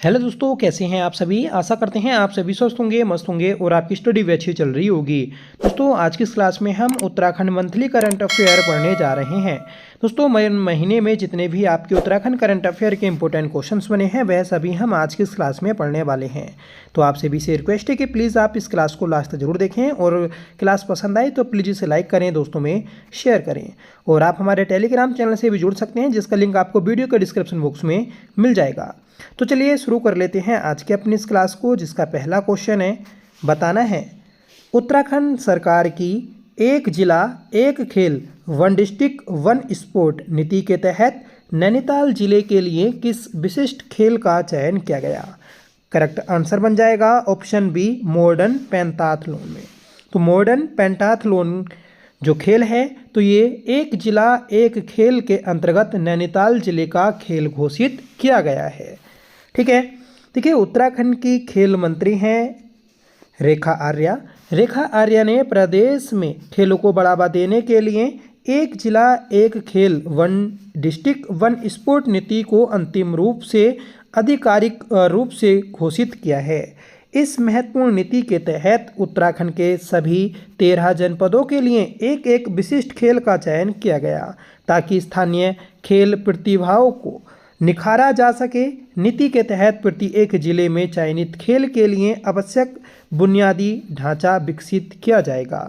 Hello दोस्तों, कैसे हैं आप सभी। आशा करते हैं आप सभी स्वस्थ होंगे, मस्त होंगे और आपकी स्टडी भी अच्छी चल रही होगी। दोस्तों, आज की इस क्लास में हम उत्तराखंड मंथली करंट अफेयर पढ़ने जा रहे हैं। दोस्तों, महीने में जितने भी आपके उत्तराखंड करंट अफेयर के इंपॉर्टेंट क्वेश्चंस बने हैं वह सभी हम आज की इस क्लास में पढ़ने वाले हैं। तो आप सभी से रिक्वेस्ट है कि प्लीज़ आप इस क्लास को लास्ट तक जरूर देखें और क्लास पसंद आए तो प्लीज़ इसे लाइक करें, दोस्तों में शेयर करें। और आप हमारे टेलीग्राम चैनल से भी जुड़ सकते हैं जिसका लिंक आपको वीडियो के डिस्क्रिप्शन बॉक्स में मिल जाएगा। तो चलिए शुरू कर लेते हैं आज के अपनी इस क्लास को, जिसका पहला क्वेश्चन है, बताना है उत्तराखंड सरकार की एक जिला एक खेल वन डिस्ट्रिक्ट वन स्पोर्ट नीति के तहत नैनीताल जिले के लिए किस विशिष्ट खेल का चयन किया गया। करेक्ट आंसर बन जाएगा ऑप्शन बी, मॉडर्न पेंटाथलॉन में। तो मॉडर्न पेंटाथलॉन जो खेल है तो ये एक जिला एक खेल के अंतर्गत नैनीताल जिले का खेल घोषित किया गया है। ठीक है, देखिए उत्तराखंड की खेल मंत्री हैं रेखा आर्या। रेखा आर्या ने प्रदेश में खेलों को बढ़ावा देने के लिए एक जिला एक खेल वन डिस्ट्रिक्ट वन स्पोर्ट नीति को अंतिम रूप से आधिकारिक रूप से घोषित किया है। इस महत्वपूर्ण नीति के तहत उत्तराखंड के सभी 13 जनपदों के लिए एक एक विशिष्ट खेल का चयन किया गया ताकि स्थानीय खेल प्रतिभाओं को निखारा जा सके। नीति के तहत प्रति एक जिले में चयनित खेल के लिए आवश्यक बुनियादी ढांचा विकसित किया जाएगा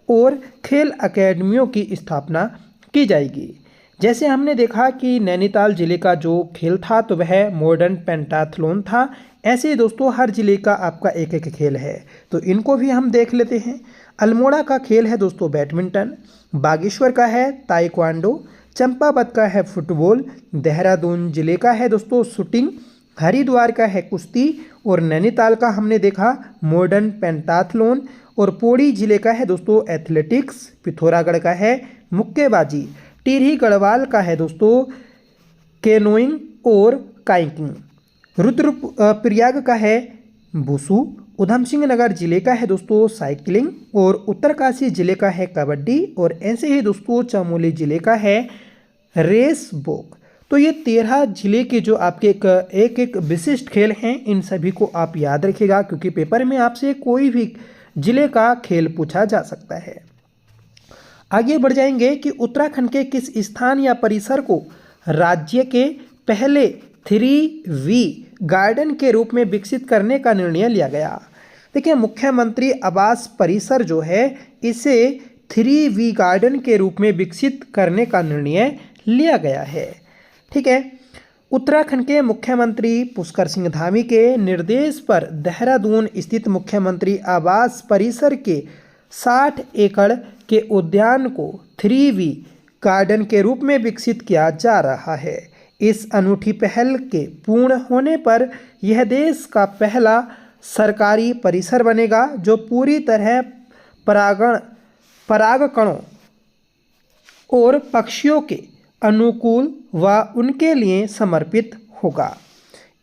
और खेल अकेडमियों की स्थापना की जाएगी। जैसे हमने देखा कि नैनीताल जिले का जो खेल था तो वह मॉडर्न पेंटाथलॉन था, ऐसे ही दोस्तों हर जिले का आपका एक एक खेल है, तो इनको भी हम देख लेते हैं। अल्मोड़ा का खेल है दोस्तों बैडमिंटन, बागेश्वर का है ताइक्वांडो, चंपावत का है फुटबॉल, देहरादून जिले का है दोस्तों शूटिंग, हरिद्वार का है कुश्ती और नैनीताल का हमने देखा मॉडर्न पेंटाथलॉन और पौड़ी जिले का है दोस्तों एथलेटिक्स, पिथौरागढ़ का है मुक्केबाजी, टिहरी गढ़वाल का है दोस्तों कैनोइंग और काइकिंग, रुद्रप्रयाग का है वुशु, उधम सिंह नगर जिले का है दोस्तों साइकिलिंग और उत्तरकाशी जिले का है कबड्डी और ऐसे ही दोस्तों चमोली जिले का है रेस वॉक। तो ये 13 जिले के जो आपके एक एक विशिष्ट खेल हैं, इन सभी को आप याद रखिएगा क्योंकि पेपर में आपसे कोई भी जिले का खेल पूछा जा सकता है। आगे बढ़ जाएंगे कि उत्तराखंड के किस स्थान या परिसर को राज्य के पहले 3V गार्डन के रूप में विकसित करने का निर्णय लिया गया। देखिए मुख्यमंत्री आवास परिसर जो है इसे 3V गार्डन के रूप में विकसित करने का निर्णय लिया गया है। ठीक है, उत्तराखंड के मुख्यमंत्री पुष्कर सिंह धामी के निर्देश पर देहरादून स्थित मुख्यमंत्री आवास परिसर के 60 एकड़ के उद्यान को 3V गार्डन के रूप में विकसित किया जा रहा है। इस अनूठी पहल के पूर्ण होने पर यह देश का पहला सरकारी परिसर बनेगा जो पूरी तरह परागकणों और पक्षियों के अनुकूल व उनके लिए समर्पित होगा।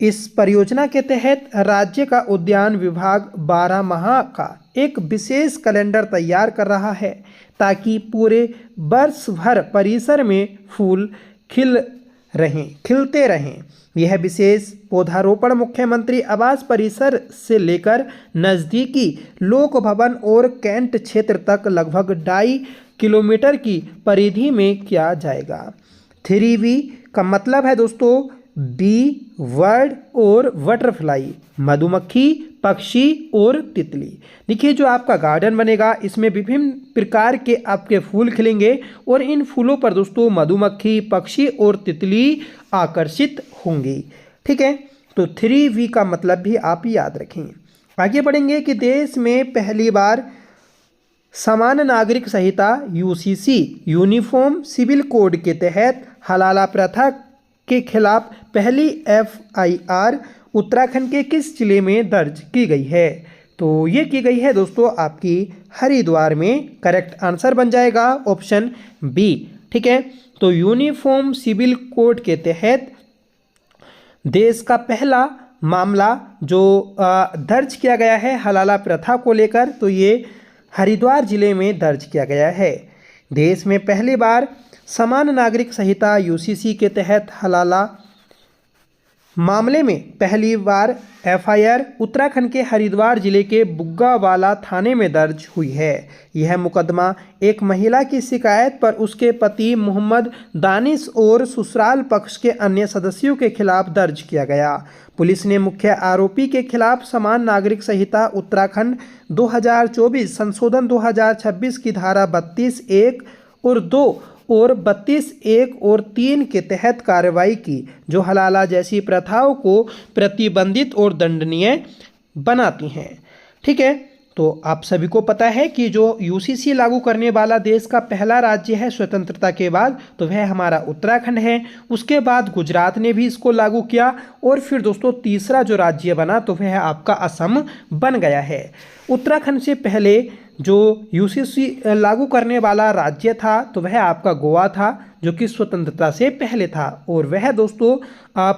इस परियोजना के तहत राज्य का उद्यान विभाग 12 माह का एक विशेष कैलेंडर तैयार कर रहा है ताकि पूरे वर्ष भर परिसर में फूल खिलते रहें। यह विशेष पौधारोपण मुख्यमंत्री आवास परिसर से लेकर नज़दीकी लोक भवन और कैंट क्षेत्र तक लगभग 2.5 किलोमीटर की परिधि में किया जाएगा। 3V का मतलब है दोस्तों बी वर्ड और बटरफ्लाई, मधुमक्खी, पक्षी और तितली। देखिए जो आपका गार्डन बनेगा इसमें विभिन्न प्रकार के आपके फूल खिलेंगे और इन फूलों पर दोस्तों मधुमक्खी, पक्षी और तितली आकर्षित होंगी। ठीक है, तो 3V का मतलब भी आप याद रखें। आगे बढ़ेंगे कि देश में पहली बार समान नागरिक संहिता UCC यूनिफॉर्म सिविल कोड के तहत हलाला प्रथा के खिलाफ पहली FIR उत्तराखंड के किस जिले में दर्ज की गई है। तो ये की गई है दोस्तों आपकी हरिद्वार में। करेक्ट आंसर बन जाएगा ऑप्शन बी। ठीक है, तो यूनिफॉर्म सिविल कोड के तहत देश का पहला मामला जो दर्ज किया गया है हलाला प्रथा को लेकर, तो ये हरिद्वार जिले में दर्ज किया गया है। देश में पहली बार समान नागरिक संहिता UCC के तहत हलाला मामले में पहली बार एफआईआर उत्तराखंड के हरिद्वार जिले के बुग्गावाला थाने में दर्ज हुई है। यह मुकदमा एक महिला की शिकायत पर उसके पति मोहम्मद दानिश और ससुराल पक्ष के अन्य सदस्यों के खिलाफ दर्ज किया गया। पुलिस ने मुख्य आरोपी के खिलाफ समान नागरिक संहिता उत्तराखंड 2024 संशोधन 2026 की धारा 32(1) और 2 और 32(1) और 3 के तहत कार्रवाई की, जो हलाला जैसी प्रथाओं को प्रतिबंधित और दंडनीय बनाती हैं। ठीक है, तो आप सभी को पता है कि जो यूसीसी लागू करने वाला देश का पहला राज्य है स्वतंत्रता के बाद, तो वह हमारा उत्तराखंड है। उसके बाद गुजरात ने भी इसको लागू किया और फिर दोस्तों तीसरा जो राज्य बना तो वह आपका असम बन गया है। उत्तराखंड से पहले जो यूसीसी लागू करने वाला राज्य था तो वह आपका गोवा था, जो कि स्वतंत्रता से पहले था और वह दोस्तों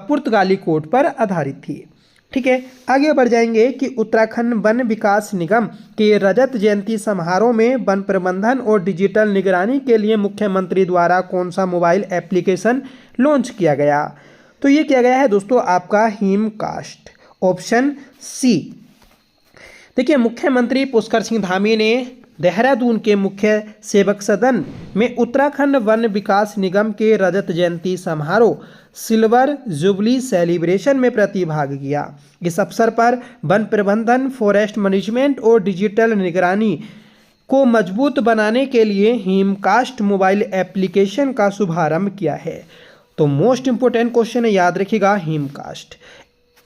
पुर्तगाली कोड पर आधारित थी। ठीक है, आगे बढ़ जाएंगे कि उत्तराखंड वन विकास निगम के रजत जयंती समारोह में वन प्रबंधन और डिजिटल निगरानी के लिए मुख्यमंत्री द्वारा कौन सा मोबाइल एप्लीकेशन लॉन्च किया गया? तो ये किया गया है दोस्तों आपका हिमकास्ट, ऑप्शन सी। देखिए, मुख्यमंत्री पुष्कर सिंह धामी ने देहरादून के मुख्य सेवक सदन में उत्तराखंड वन विकास निगम के रजत जयंती समारोह सिल्वर जुबली सेलिब्रेशन में प्रतिभाग किया। इस अवसर पर वन प्रबंधन, फॉरेस्ट मैनेजमेंट और डिजिटल निगरानी को मजबूत बनाने के लिए हिमकास्ट मोबाइल एप्लीकेशन का शुभारंभ किया है। तो मोस्ट इंपोर्टेंट क्वेश्चन याद रखिएगा, हिमकास्ट।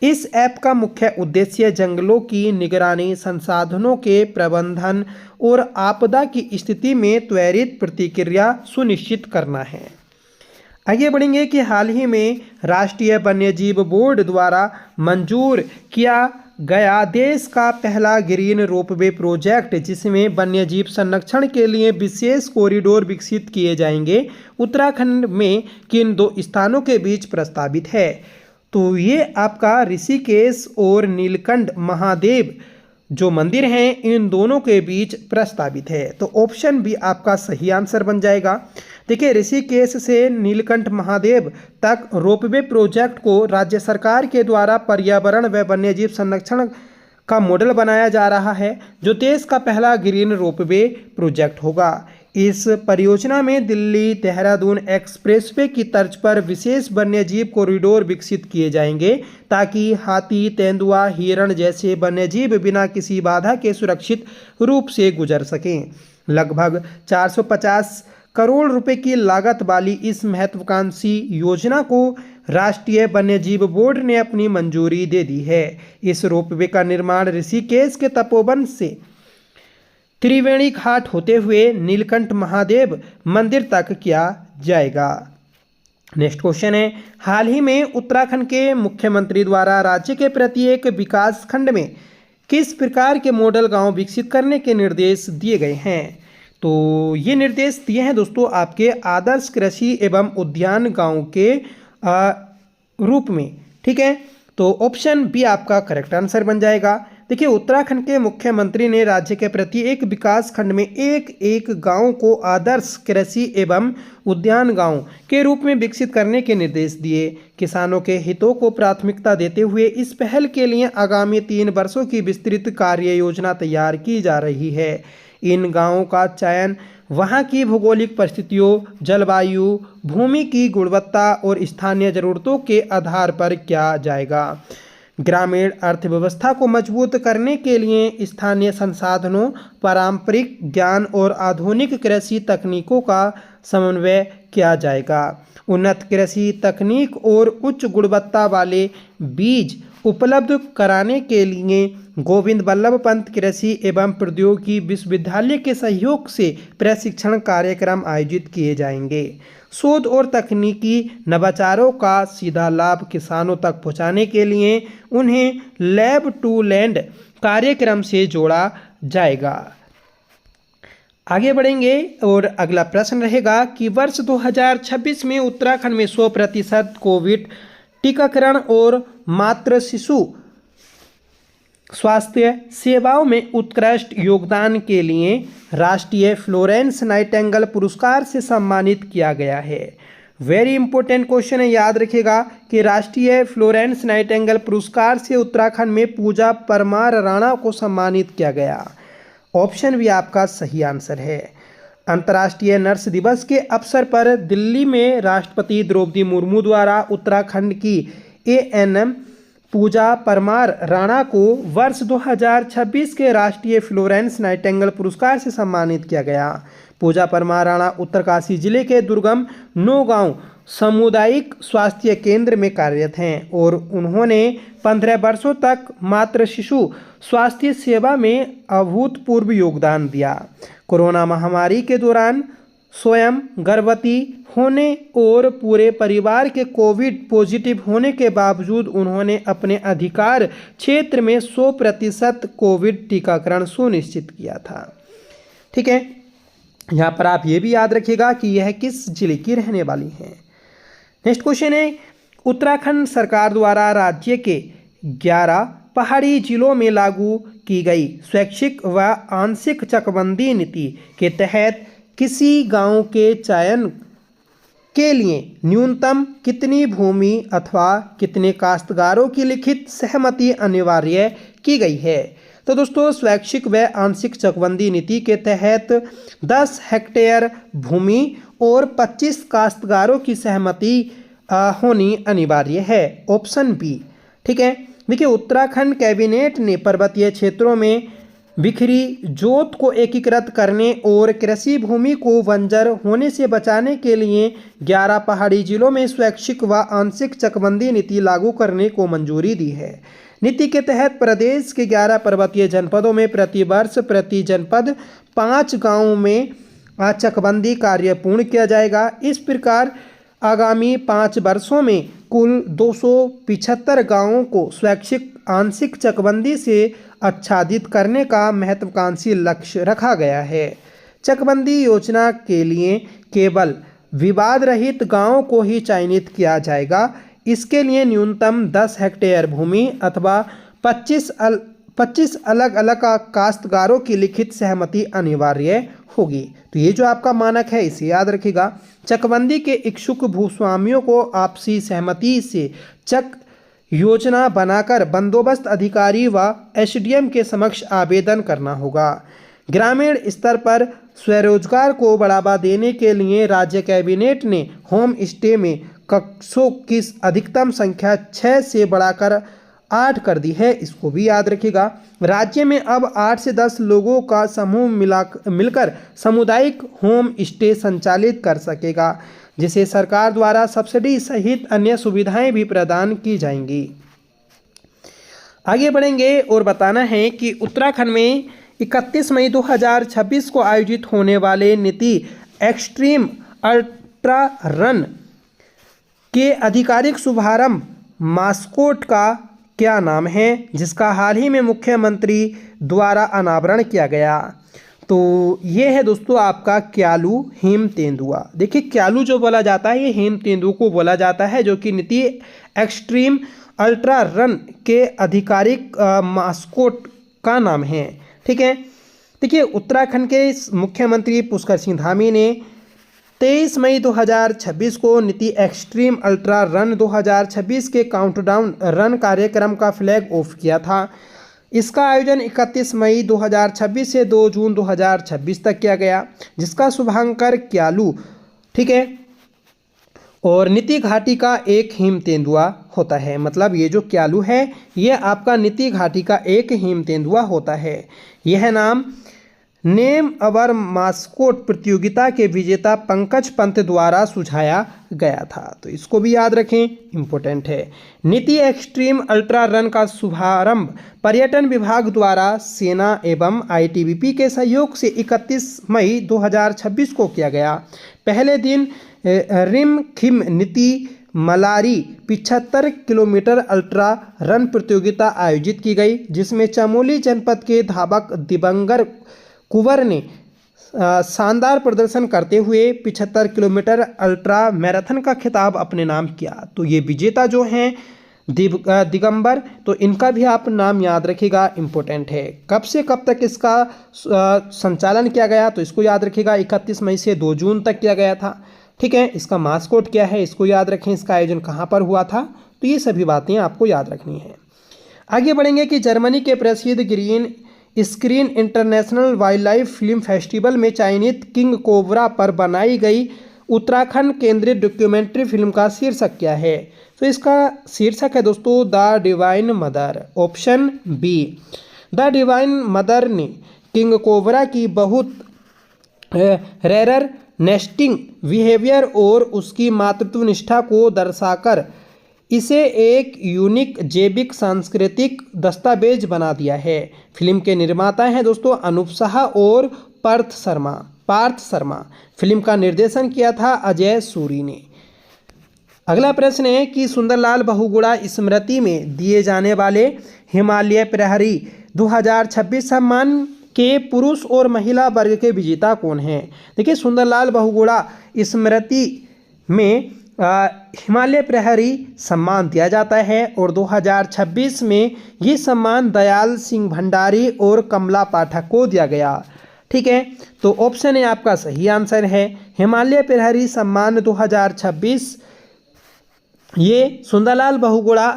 इस ऐप का मुख्य उद्देश्य जंगलों की निगरानी, संसाधनों के प्रबंधन और आपदा की स्थिति में त्वरित प्रतिक्रिया सुनिश्चित करना है। आगे बढ़ेंगे कि हाल ही में राष्ट्रीय वन्यजीव बोर्ड द्वारा मंजूर किया गया देश का पहला ग्रीन रोपवे प्रोजेक्ट, जिसमें वन्यजीव संरक्षण के लिए विशेष कॉरिडोर विकसित किए जाएंगे, उत्तराखंड में किन 2 स्थानों के बीच प्रस्तावित है? तो ये आपका ऋषिकेश और नीलकंठ महादेव जो मंदिर हैं, इन दोनों के बीच प्रस्तावित है। तो ऑप्शन बी आपका सही आंसर बन जाएगा। देखिए, ऋषिकेश से नीलकंठ महादेव तक रोपवे प्रोजेक्ट को राज्य सरकार के द्वारा पर्यावरण व वन्यजीव संरक्षण का मॉडल बनाया जा रहा है, जो देश का पहला ग्रीन रोपवे प्रोजेक्ट होगा। इस परियोजना में दिल्ली देहरादून एक्सप्रेसवे की तर्ज पर विशेष वन्यजीव कॉरिडोर विकसित किए जाएंगे, ताकि हाथी, तेंदुआ, हिरण जैसे वन्यजीव बिना किसी बाधा के सुरक्षित रूप से गुजर सकें। लगभग 450 करोड़ रुपए की लागत वाली इस महत्वाकांक्षी योजना को राष्ट्रीय वन्यजीव बोर्ड ने अपनी मंजूरी दे दी है। इस रोपवे का निर्माण ऋषिकेश के तपोवन से त्रिवेणी घाट होते हुए नीलकंठ महादेव मंदिर तक किया जाएगा। नेक्स्ट क्वेश्चन है, हाल ही में उत्तराखंड के मुख्यमंत्री द्वारा राज्य के प्रत्येक विकास खंड में किस प्रकार के मॉडल गांव विकसित करने के निर्देश दिए गए हैं? तो ये निर्देश दिए हैं दोस्तों आपके आदर्श कृषि एवं उद्यान गांव के रूप में। ठीक है, तो ऑप्शन बी आपका करेक्ट आंसर बन जाएगा। देखिए, उत्तराखंड के मुख्यमंत्री ने राज्य के प्रत्येक विकास खंड में एक गांव को आदर्श कृषि एवं उद्यान गांव के रूप में विकसित करने के निर्देश दिए। किसानों के हितों को प्राथमिकता देते हुए इस पहल के लिए आगामी 3 वर्षों की विस्तृत कार्य योजना तैयार की जा रही है। इन गांवों का चयन वहां की भौगोलिक परिस्थितियों, जलवायु, भूमि की गुणवत्ता और स्थानीय जरूरतों के आधार पर किया जाएगा। ग्रामीण अर्थव्यवस्था को मजबूत करने के लिए स्थानीय संसाधनों, पारंपरिक ज्ञान और आधुनिक कृषि तकनीकों का समन्वय किया जाएगा। उन्नत कृषि तकनीक और उच्च गुणवत्ता वाले बीज उपलब्ध कराने के लिए गोविंद बल्लभ पंत कृषि एवं प्रौद्योगिकी विश्वविद्यालय के सहयोग से प्रशिक्षण कार्यक्रम आयोजित किए जाएंगे। शोध और तकनीकी नवाचारों का सीधा लाभ किसानों तक पहुंचाने के लिए उन्हें लैब टू लैंड कार्यक्रम से जोड़ा जाएगा। आगे बढ़ेंगे और अगला प्रश्न रहेगा कि वर्ष 2026 में उत्तराखंड में 100% कोविड टीकाकरण और मातृ शिशु स्वास्थ्य सेवाओं में उत्कृष्ट योगदान के लिए राष्ट्रीय फ्लोरेंस नाइटिंगेल पुरस्कार से सम्मानित किया गया है। वेरी इंपॉर्टेंट क्वेश्चन है, याद रखिएगा कि राष्ट्रीय फ्लोरेंस नाइटिंगेल पुरस्कार से उत्तराखंड में पूजा परमार राणा को सम्मानित किया गया। ऑप्शन भी आपका सही आंसर है। अंतर्राष्ट्रीय नर्स दिवस के अवसर पर दिल्ली में राष्ट्रपति द्रौपदी मुर्मू द्वारा उत्तराखंड की एएनएम पूजा परमार राणा को वर्ष 2026 के राष्ट्रीय फ्लोरेंस नाइटिंगेल पुरस्कार से सम्मानित किया गया। पूजा परमार राणा उत्तरकाशी जिले के दुर्गम नौगांव सामुदायिक स्वास्थ्य केंद्र में कार्यरत हैं और उन्होंने 15 वर्षों तक मातृ शिशु स्वास्थ्य सेवा में अभूतपूर्व योगदान दिया। कोरोना महामारी के दौरान स्वयं गर्भवती होने और पूरे परिवार के कोविड पॉजिटिव होने के बावजूद उन्होंने अपने अधिकार क्षेत्र में 100% कोविड टीकाकरण सुनिश्चित किया था। ठीक है, यहाँ पर आप ये भी याद रखिएगा कि यह किस जिले की रहने वाली हैं। नेक्स्ट क्वेश्चन है, उत्तराखंड सरकार द्वारा राज्य के 11 पहाड़ी जिलों में लागू की गई स्वैच्छिक व आंशिक चकबंदी नीति के तहत किसी गांव के चयन के लिए न्यूनतम कितनी भूमि अथवा कितने काश्तकारों की लिखित सहमति अनिवार्य की गई है? तो दोस्तों, स्वैच्छिक व आंशिक चकबंदी नीति के तहत 10 हेक्टेयर भूमि और 25 काश्तकारों की सहमति होनी अनिवार्य है। Option B. ठीक है, देखिए उत्तराखंड कैबिनेट ने पर्वतीय क्षेत्रों में बिखरी जोत को एकीकृत करने और कृषि भूमि को बंजर होने से बचाने के लिए 11 पहाड़ी जिलों में स्वैच्छिक व आंशिक चकबंदी नीति लागू करने को मंजूरी दी है। नीति के तहत प्रदेश के 11 पर्वतीय जनपदों में प्रतिवर्ष प्रति जनपद 5 गांवों में चकबंदी कार्य पूर्ण किया जाएगा। इस प्रकार आगामी 5 वर्षों में कुल 275 गांवों को स्वैच्छिक आंशिक चकबंदी से आच्छादित करने का महत्वाकांक्षी लक्ष्य रखा गया है। चकबंदी योजना के लिए केवल विवाद रहित गांवों को ही चयनित किया जाएगा। इसके लिए न्यूनतम 10 हेक्टेयर भूमि अथवा 25 अलग अलग काश्तकारों की लिखित सहमति अनिवार्य होगी। तो ये जो आपका मानक है इसे याद रखिएगा। चकबंदी के इच्छुक भूस्वामियों को आपसी सहमति से चक योजना बनाकर बंदोबस्त अधिकारी व एसडीएम के समक्ष आवेदन करना होगा। ग्रामीण स्तर पर स्वरोजगार को बढ़ावा देने के लिए राज्य कैबिनेट ने होम स्टे में कक्षों की अधिकतम संख्या 6 से बढ़ाकर 8 कर दी है। इसको भी याद रखिएगा। राज्य में अब 8 से 10 लोगों का समूह मिलकर सामुदायिक होम स्टे संचालित कर सकेगा, जिसे सरकार द्वारा सब्सिडी सहित अन्य सुविधाएं भी प्रदान की जाएंगी। आगे बढ़ेंगे और बताना है कि उत्तराखंड में 31 मई 2026 को आयोजित होने वाले नीति एक्सट्रीम अल्ट्रा रन के आधिकारिक शुभारंभ मास्कोट का क्या नाम है, जिसका हाल ही में मुख्यमंत्री द्वारा अनावरण किया गया? तो ये है दोस्तों आपका क्यालू हेम तेंदुआ। देखिए क्यालू जो बोला जाता है ये हेम तेंदुआ को बोला जाता है, जो कि नीति एक्सट्रीम अल्ट्रा रन के आधिकारिक मास्कोट का नाम है। ठीक है, देखिए उत्तराखंड के मुख्यमंत्री पुष्कर सिंह धामी ने 23 मई 2026 को नीति एक्सट्रीम अल्ट्रा रन 2026 के काउंटडाउन रन कार्यक्रम का फ्लैग ऑफ किया था। इसका आयोजन 31 मई 2026 से 2 जून 2026 तक किया गया, जिसका शुभांकर क्यालू, ठीक है, और नीति घाटी का एक हिम तेंदुआ होता है। मतलब ये जो क्यालू है ये आपका नीति घाटी का एक हिम तेंदुआ होता है। यह नाम नेम अवर मास्कोट प्रतियोगिता के विजेता पंकज पंत द्वारा सुझाया गया था। तो इसको भी याद रखें, इम्पोर्टेंट है। नीति एक्सट्रीम अल्ट्रा रन का शुभारंभ पर्यटन विभाग द्वारा सेना एवं आईटीबीपी के सहयोग से 31 मई 2026 को किया गया। पहले दिन रिम खिम नीति मलारी 75 किलोमीटर अल्ट्रा रन प्रतियोगिता आयोजित की गई, जिसमें चमोली जनपद के धावक दिवंगर कुंवर ने शानदार प्रदर्शन करते हुए 75 किलोमीटर अल्ट्रा मैराथन का खिताब अपने नाम किया। तो ये विजेता जो हैं दिगंबर, तो इनका भी आप नाम याद रखिएगा, इम्पोर्टेंट है। कब से कब तक इसका संचालन किया गया, तो इसको याद रखिएगा 31 मई से 2 जून तक किया गया था। ठीक है, इसका मास्कोट क्या है इसको याद रखें, इसका आयोजन कहाँ पर हुआ था, तो ये सभी बातें आपको याद रखनी है। आगे बढ़ेंगे कि जर्मनी के प्रसिद्ध green screen international wild life film festival में चयनित किंग कोबरा पर बनाई गई उत्तराखंड केंद्रित डॉक्यूमेंट्री फिल्म का शीर्षक क्या है, तो इसका शीर्षक है दोस्तों the divine mother. Option B, the divine mother ने किंग कोबरा की बहुत रेरर नेस्टिंग बिहेवियर और उसकी मातृत्व निष्ठा को दर्शाकर इसे एक यूनिक जैविक सांस्कृतिक दस्तावेज बना दिया है। फिल्म के निर्माता हैं दोस्तों अनूप शाह और पार्थ शर्मा। फिल्म का निर्देशन किया था अजय सूरी ने। अगला प्रश्न है कि सुंदरलाल बहुगुणा स्मृति में दिए जाने वाले हिमालय प्रहरी 2026 सम्मान के पुरुष और महिला वर्ग के विजेता कौन हैं। देखिए, सुंदरलाल बहुगुणा स्मृति में हिमालय प्रहरी सम्मान दिया जाता है और 2026 में ये सम्मान दयाल सिंह भंडारी और कमला पाठक को दिया गया। ठीक है, तो ऑप्शन ए आपका सही आंसर है। हिमालय प्रहरी सम्मान 2026 ये सुंदरलाल बहुगुणा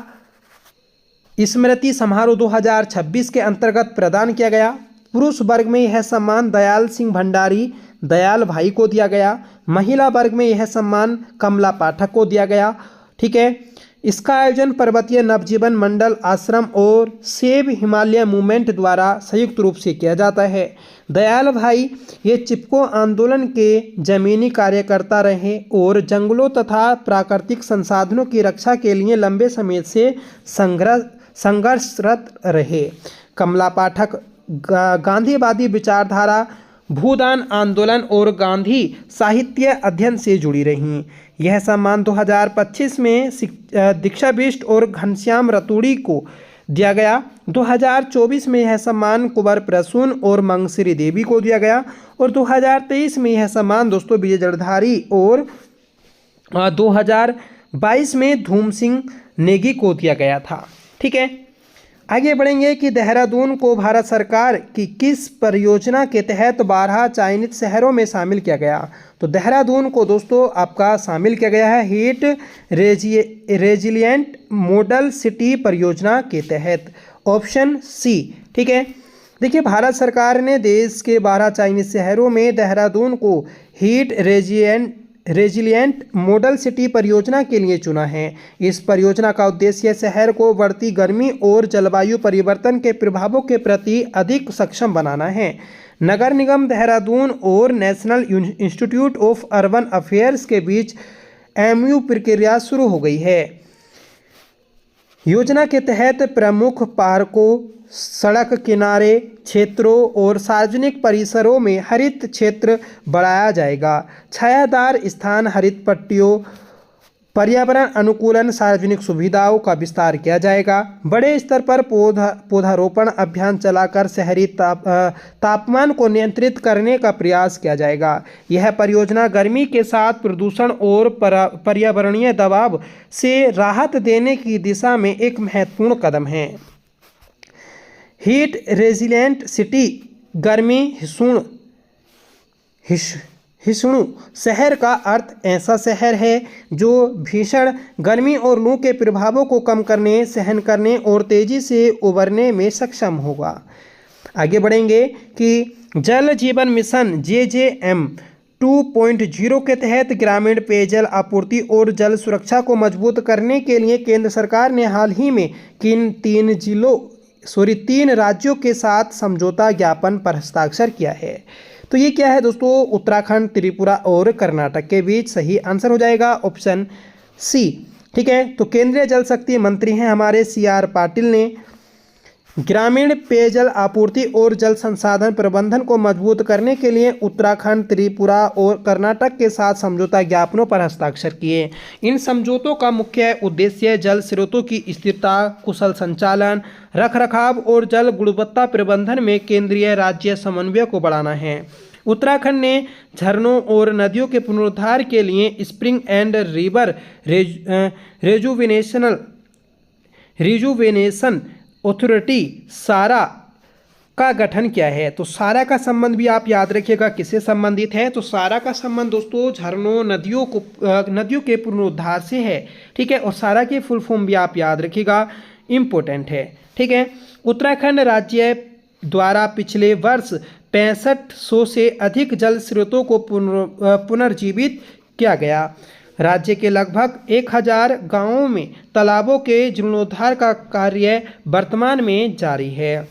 स्मृति समारोह 2026 के अंतर्गत प्रदान किया गया। पुरुष वर्ग में यह सम्मान दयाल सिंह भंडारी दयाल भाई को दिया गया। महिला वर्ग में यह सम्मान कमला पाठक को दिया गया। ठीक है, इसका आयोजन पर्वतीय नवजीवन मंडल आश्रम और सेव हिमालय मूवमेंट द्वारा संयुक्त रूप से किया जाता है। दयाल भाई ये चिपको आंदोलन के जमीनी कार्यकर्ता रहे और जंगलों तथा प्राकृतिक संसाधनों की रक्षा के लिए लंबे समय से संघर्षरत रहे। कमला पाठक गांधीवादी विचारधारा, भूदान आंदोलन और गांधी साहित्य अध्ययन से जुड़ी रहीं। यह सम्मान 2025 में दीक्षा बिष्ट और घनश्याम रतूड़ी को दिया गया। 2024 में यह सम्मान कुंवर प्रसून और मंगसिरी देवी को दिया गया और 2023 में यह सम्मान दोस्तों विजय जड़धारी और 2022 में धूम सिंह नेगी को दिया गया था। ठीक है, आगे बढ़ेंगे कि देहरादून को भारत सरकार की किस परियोजना के तहत 12 चयनित शहरों में शामिल किया गया। तो देहरादून को दोस्तों आपका शामिल किया गया है हीट रेजिलिएंट मॉडल सिटी परियोजना के तहत। Option C. ठीक है, देखिए, भारत सरकार ने देश के 12 चयनित शहरों में देहरादून को हीट रेजिलिएंट मॉडल सिटी परियोजना के लिए चुना है। इस परियोजना का उद्देश्य शहर को बढ़ती गर्मी और जलवायु परिवर्तन के प्रभावों के प्रति अधिक सक्षम बनाना है। नगर निगम देहरादून और national institute of urban affairs के बीच MOU प्रक्रिया शुरू हो गई है। योजना के तहत प्रमुख पार्कों, सड़क किनारे क्षेत्रों और सार्वजनिक परिसरों में हरित क्षेत्र बढ़ाया जाएगा। छायादार स्थान, हरित पट्टियों, पर्यावरण अनुकूलन, सार्वजनिक सुविधाओं का विस्तार किया जाएगा। बड़े स्तर पर पौधारोपण अभियान चलाकर शहरी तापमान को नियंत्रित करने का प्रयास किया जाएगा। यह परियोजना गर्मी के साथ प्रदूषण और पर्यावरणीय दबाव से राहत देने की दिशा में एक महत्वपूर्ण कदम है। हीट रेजिलेंट सिटी गर्मी हिस्सू शहर का अर्थ ऐसा शहर है जो भीषण गर्मी और लू के प्रभावों को कम करने, सहन करने और तेज़ी से उबरने में सक्षम होगा। आगे बढ़ेंगे कि जल जीवन मिशन JJM 2.0 के तहत ग्रामीण पेयजल आपूर्ति और जल सुरक्षा को मजबूत करने के लिए केंद्र सरकार ने हाल ही में किन 3 राज्यों के साथ समझौता ज्ञापन पर हस्ताक्षर किया है। तो ये क्या है दोस्तों, उत्तराखंड, त्रिपुरा और कर्नाटक के बीच। सही आंसर हो जाएगा ऑप्शन सी। ठीक है, तो केंद्रीय जल शक्ति मंत्री हैं हमारे CR पाटिल ने ग्रामीण पेयजल आपूर्ति और जल संसाधन प्रबंधन को मजबूत करने के लिए उत्तराखंड, त्रिपुरा और कर्नाटक के साथ समझौता ज्ञापनों पर हस्ताक्षर किए। इन समझौतों का मुख्य उद्देश्य जल स्रोतों की स्थिरता, कुशल संचालन, रखरखाव और जल गुणवत्ता प्रबंधन में केंद्रीय राज्य समन्वय को बढ़ाना है। उत्तराखंड ने झरनों और नदियों के पुनरुद्धार के लिए spring and river rejuvenation authority सारा का गठन किया है। तो सारा का संबंध भी आप याद रखिएगा किससे संबंधित है, तो सारा का संबंध दोस्तों झरनों नदियों के पुनरुद्धार से है। ठीक है, और सारा के फुल फॉर्म भी आप याद रखिएगा, इम्पोर्टेंट है। ठीक है, उत्तराखंड राज्य द्वारा पिछले वर्ष 6500 से अधिक जल स्रोतों को पुनर्जीवित किया गया। राज्य के लगभग 1000 गांवों में तालाबों के जीर्णोद्धार का कार्य वर्तमान में जारी है।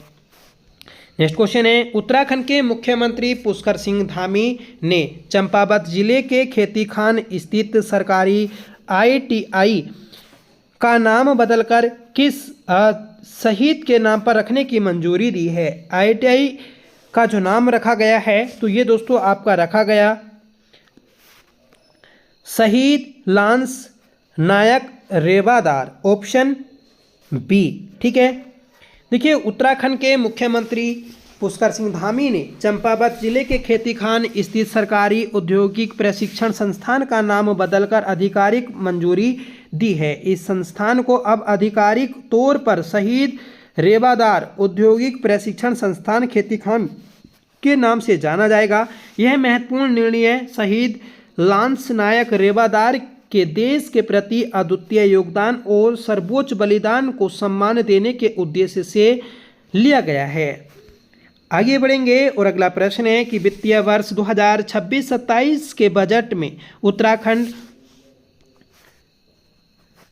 नेक्स्ट क्वेश्चन है, उत्तराखंड के मुख्यमंत्री पुष्कर सिंह धामी ने चंपावत जिले के खेतीखान स्थित सरकारी ITI का नाम बदलकर किस शहीद के नाम पर रखने की मंजूरी दी है। ITI का जो नाम रखा गया है तो ये दोस्तों आपका रखा गया शहीद लांस नायक रेवादार, ऑप्शन बी। ठीक है, देखिए उत्तराखंड के मुख्यमंत्री पुष्कर सिंह धामी ने चंपावत जिले के खेतीखान स्थित सरकारी औद्योगिक प्रशिक्षण संस्थान का नाम बदलकर आधिकारिक मंजूरी दी है। इस संस्थान को अब आधिकारिक तौर पर शहीद रेवादार औद्योगिक प्रशिक्षण संस्थान खेतीखान के नाम से जाना जाएगा। यह महत्वपूर्ण निर्णय शहीद लांस नायक रेवादार के देश के प्रति अद्वितीय योगदान और सर्वोच्च बलिदान को सम्मान देने के उद्देश्य से लिया गया है। आगे बढ़ेंगे और अगला प्रश्न है कि वित्तीय वर्ष 2026-27 के बजट में उत्तराखंड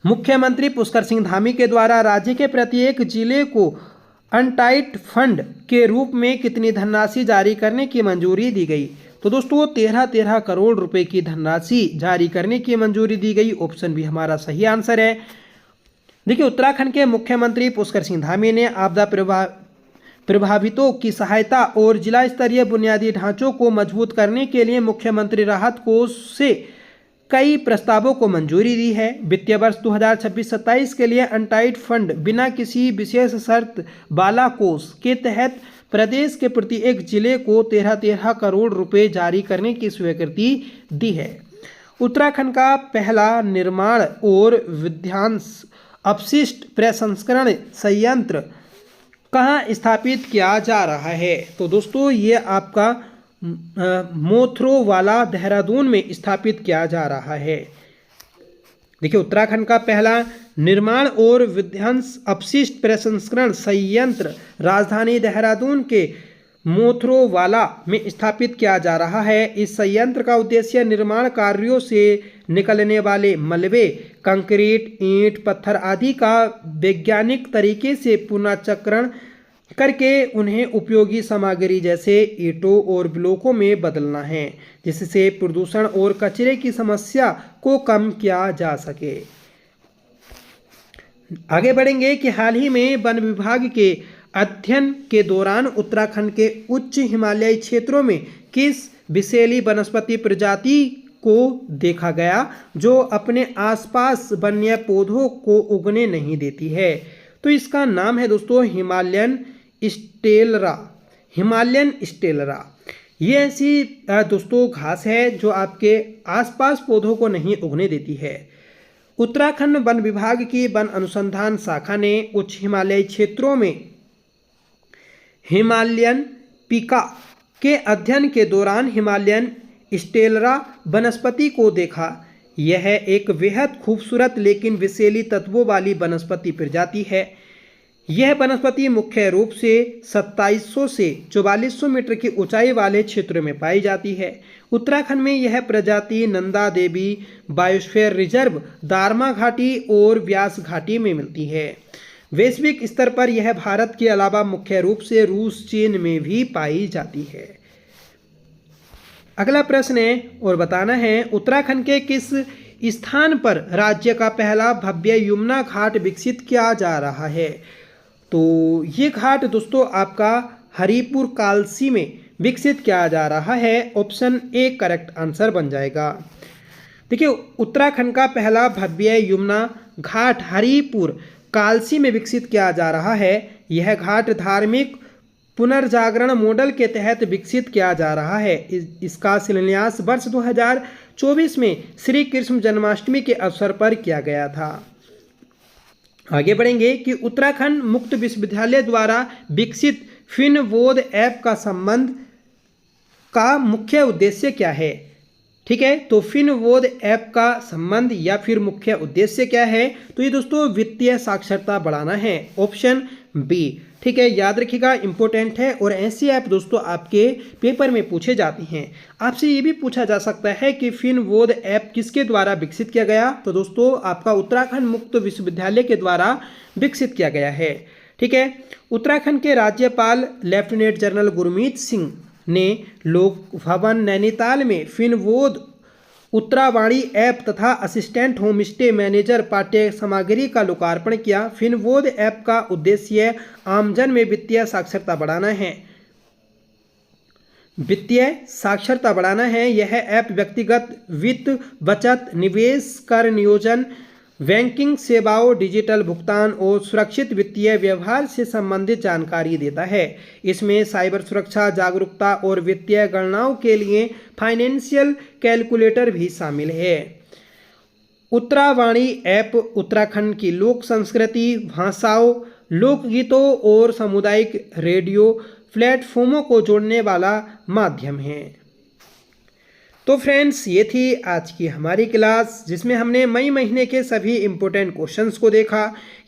मुख्यमंत्री पुष्कर सिंह धामी के द्वारा राज्य के प्रत्येक जिले को अनटाइड फंड के रूप में कितनी धनराशि जारी करने की मंजूरी दी गई। तो दोस्तों 13 करोड़ रुपए की धनराशि जारी करने की मंजूरी दी गई, ऑप्शन भी हमारा सही आंसर है। देखिए उत्तराखंड के मुख्यमंत्री पुष्कर सिंह धामी ने आपदा प्रभावितों की सहायता और जिला स्तरीय बुनियादी ढांचों को मजबूत करने के लिए मुख्यमंत्री राहत कोष से कई प्रस्तावों को मंजूरी दी है। वित्तीय वर्ष 2026-27 के लिए अनटाइड फंड बिना किसी विशेष शर्त बाला कोष के तहत प्रदेश के प्रत्येक जिले को 13 करोड़ रुपए जारी करने की स्वीकृति दी है। उत्तराखंड का पहला निर्माण और विध्वंस अपशिष्ट प्रसंस्करण संयंत्र कहाँ स्थापित किया जा रहा है। तो दोस्तों ये आपका मोथरोवाला देहरादून में स्थापित किया जा रहा है। देखिए उत्तराखंड का पहला निर्माण और विध्वंस अपशिष्ट प्रसंस्करण संयंत्र राजधानी देहरादून के मोथरोवाला में स्थापित किया जा रहा है। इस संयंत्र का उद्देश्य निर्माण कार्यों से निकलने वाले मलबे, कंक्रीट, ईंट, पत्थर आदि का वैज्ञानिक तरीके से पुनर्चक्रण करके उन्हें उपयोगी सामग्री जैसे ईंटों और ब्लॉकों में बदलना है, जिससे प्रदूषण और कचरे की समस्या को कम किया जा सके। आगे बढ़ेंगे कि हाल ही में वन विभाग के अध्ययन के दौरान उत्तराखंड के उच्च हिमालयी क्षेत्रों में किस विषैली वनस्पति प्रजाति को देखा गया जो अपने आसपास वन्य पौधों को उगने नहीं देती है। तो इसका नाम है दोस्तों हिमालयन स्टेलरा। ये ऐसी दोस्तों घास है जो आपके आसपास पौधों को नहीं उगने देती है। उत्तराखंड वन विभाग की वन अनुसंधान शाखा ने उच्च हिमालयी क्षेत्रों में हिमालयन पिका के अध्ययन के दौरान हिमालयन स्टेलरा वनस्पति को देखा। यह एक बेहद खूबसूरत लेकिन विषैली तत्वों वाली वनस्पति प्रजाति है। यह वनस्पति मुख्य रूप से 2700 से 4400 मीटर की ऊंचाई वाले क्षेत्रों में पाई जाती है। उत्तराखंड में यह प्रजाति नंदा देवी बायोस्फीयर रिजर्व, दारमा घाटी और व्यास घाटी में मिलती है। वैश्विक स्तर पर यह भारत के अलावा मुख्य रूप से रूस, चीन में भी पाई जाती है। अगला प्रश्न है और बताना है उत्तराखंड के किस स्थान पर राज्य का पहला भव्य यमुना घाट विकसित किया जा रहा है। तो ये घाट दोस्तों आपका हरिपुर कालसी में विकसित किया जा रहा है। ऑप्शन ए करेक्ट आंसर बन जाएगा। देखिए उत्तराखंड का पहला भव्य यमुना घाट हरिपुर कालसी में विकसित किया जा रहा है। यह घाट धार्मिक पुनर्जागरण मॉडल के तहत विकसित किया जा रहा है। इसका शिलान्यास वर्ष 2024 में श्री कृष्ण जन्माष्टमी के अवसर पर किया गया था। आगे बढ़ेंगे कि उत्तराखंड मुक्त विश्वविद्यालय द्वारा विकसित फिनवोद ऐप का संबंध का मुख्य उद्देश्य क्या है। ठीक है, तो फिनवोद ऐप का संबंध या फिर मुख्य उद्देश्य क्या है, तो ये दोस्तों वित्तीय साक्षरता बढ़ाना है, ऑप्शन बी। ठीक है, याद रखिएगा, इंपॉर्टेंट है और ऐसी ऐप दोस्तों आपके पेपर में पूछे जाती हैं। आपसे ये भी पूछा जा सकता है कि फिनवोद ऐप किसके द्वारा विकसित किया गया, तो दोस्तों आपका उत्तराखंड मुक्त विश्वविद्यालय के द्वारा विकसित किया गया है। ठीक है, उत्तराखंड के राज्यपाल लेफ्टिनेंट जनरल गुरमीत सिंह ने लोक भवन नैनीताल में फिनवोद उत्तरावाणी ऐप तथा असिस्टेंट होम स्टे मैनेजर पाठ्य सामग्री का लोकार्पण किया। फिनवोद ऐप का उद्देश्य आमजन में वित्तीय साक्षरता बढ़ाना है। यह ऐप व्यक्तिगत वित्त, बचत, निवेश, कर नियोजन, बैंकिंग सेवाओं, डिजिटल भुगतान और सुरक्षित वित्तीय व्यवहार से संबंधित जानकारी देता है। इसमें साइबर सुरक्षा जागरूकता और वित्तीय गणनाओं के लिए फाइनेंशियल कैलकुलेटर भी शामिल है। उत्तरावाणी ऐप उत्तराखंड की लोक संस्कृति, भाषाओं, लोकगीतों और सामुदायिक रेडियो प्लेटफॉर्मों को जोड़ने वाला माध्यम है। तो फ्रेंड्स, ये थी आज की हमारी क्लास जिसमें हमने मई महीने के सभी इम्पोर्टेंट क्वेश्चंस को देखा।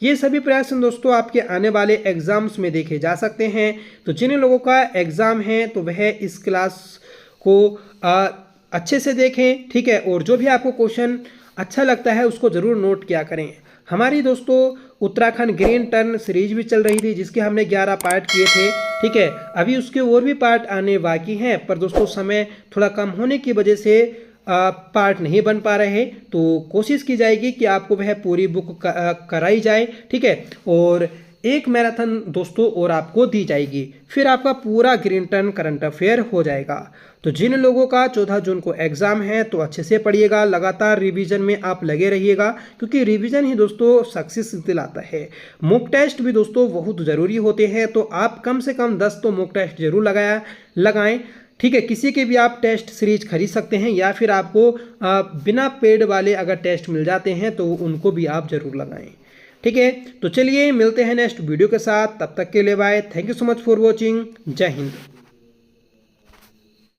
ये सभी प्रश्न दोस्तों आपके आने वाले एग्जाम्स में देखे जा सकते हैं। तो जिन लोगों का एग्ज़ाम है तो वह इस क्लास को अच्छे से देखें। ठीक है, और जो भी आपको क्वेश्चन अच्छा लगता है उसको ज़रूर नोट किया करें। हमारी दोस्तों उत्तराखंड ग्रीन टर्न सीरीज भी चल रही थी जिसके हमने 11 पार्ट किए थे। ठीक है, अभी उसके और भी पार्ट आने बाकी हैं, पर दोस्तों समय थोड़ा कम होने की वजह से पार्ट नहीं बन पा रहे, तो कोशिश की जाएगी कि आपको वह पूरी बुक कराई जाए। ठीक है, और एक मैराथन दोस्तों और आपको दी जाएगी, फिर आपका पूरा ग्रीन टर्न करंट अफेयर हो जाएगा। तो जिन लोगों का 14 जून को एग्ज़ाम है तो अच्छे से पढ़िएगा, लगातार रिवीजन में आप लगे रहिएगा, क्योंकि रिवीजन ही दोस्तों सक्सेस दिलाता है। मॉक टेस्ट भी दोस्तों बहुत ज़रूरी होते हैं, तो आप कम से कम 10 तो मॉक टेस्ट जरूर लगाएं। ठीक है, किसी के भी आप टेस्ट सीरीज खरीद सकते हैं या फिर आपको बिना पेड वाले अगर टेस्ट मिल जाते हैं तो उनको भी आप ज़रूर लगाएं। ठीक है, तो चलिए मिलते हैं नेक्स्ट वीडियो के साथ, तब तक के लिए bye. Thank you so much for watching. जय हिंद।